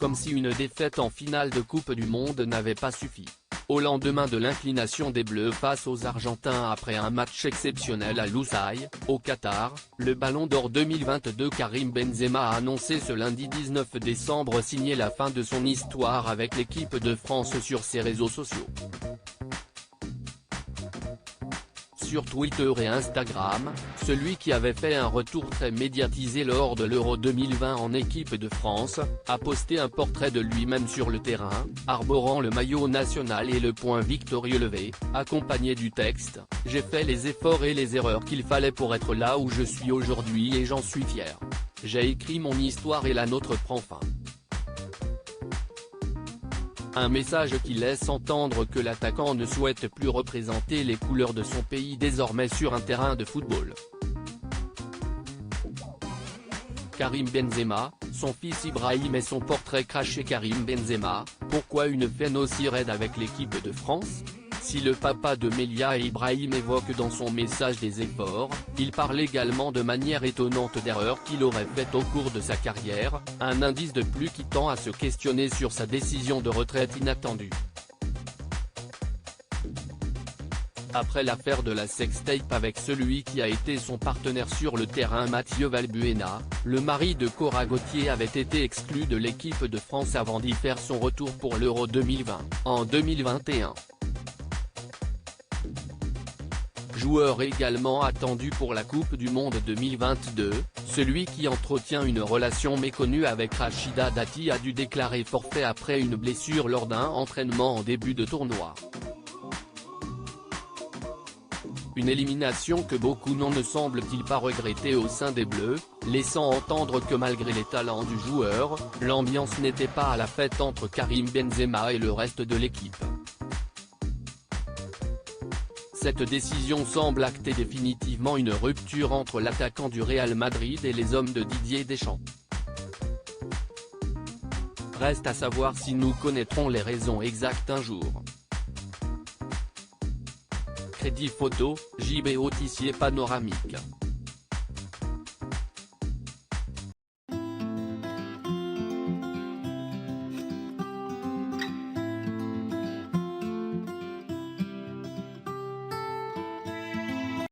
comme si une défaite en finale de Coupe du Monde n'avait pas suffi. Au lendemain de l'inclination des Bleus face aux Argentins après un match exceptionnel à Losail, au Qatar, le Ballon d'Or 2022 Karim Benzema a annoncé ce lundi 19 décembre signer la fin de son histoire avec l'équipe de France sur ses réseaux sociaux. Sur Twitter et Instagram, celui qui avait fait un retour très médiatisé lors de l'Euro 2020 en équipe de France, a posté un portrait de lui-même sur le terrain, arborant le maillot national et le poing victorieux levé, accompagné du texte « J'ai fait les efforts et les erreurs qu'il fallait pour être là où je suis aujourd'hui et j'en suis fier. J'ai écrit mon histoire et la nôtre prend fin ». Un message qui laisse entendre que l'attaquant ne souhaite plus représenter les couleurs de son pays désormais sur un terrain de football. Karim Benzema, son fils Ibrahim et son portrait craché. Karim Benzema, pourquoi une veine aussi raide avec l'équipe de France? Si le papa de Melia et Ibrahim évoque dans son message des efforts, il parle également de manière étonnante d'erreurs qu'il aurait faites au cours de sa carrière, un indice de plus qui tend à se questionner sur sa décision de retraite inattendue. Après l'affaire de la sextape avec celui qui a été son partenaire sur le terrain Mathieu Valbuena, le mari de Cora Gauthier avait été exclu de l'équipe de France avant d'y faire son retour pour l'Euro 2020, en 2021. Joueur également attendu pour la Coupe du Monde 2022, celui qui entretient une relation méconnue avec Rachida Dati a dû déclarer forfait après une blessure lors d'un entraînement en début de tournoi. Une élimination que beaucoup ne semblent-ils pas regretter au sein des Bleus, laissant entendre que malgré les talents du joueur, l'ambiance n'était pas à la fête entre Karim Benzema et le reste de l'équipe. Cette décision semble acter définitivement une rupture entre l'attaquant du Real Madrid et les hommes de Didier Deschamps. Reste à savoir si nous connaîtrons les raisons exactes un jour. Crédit photo, JB Tissier panoramique.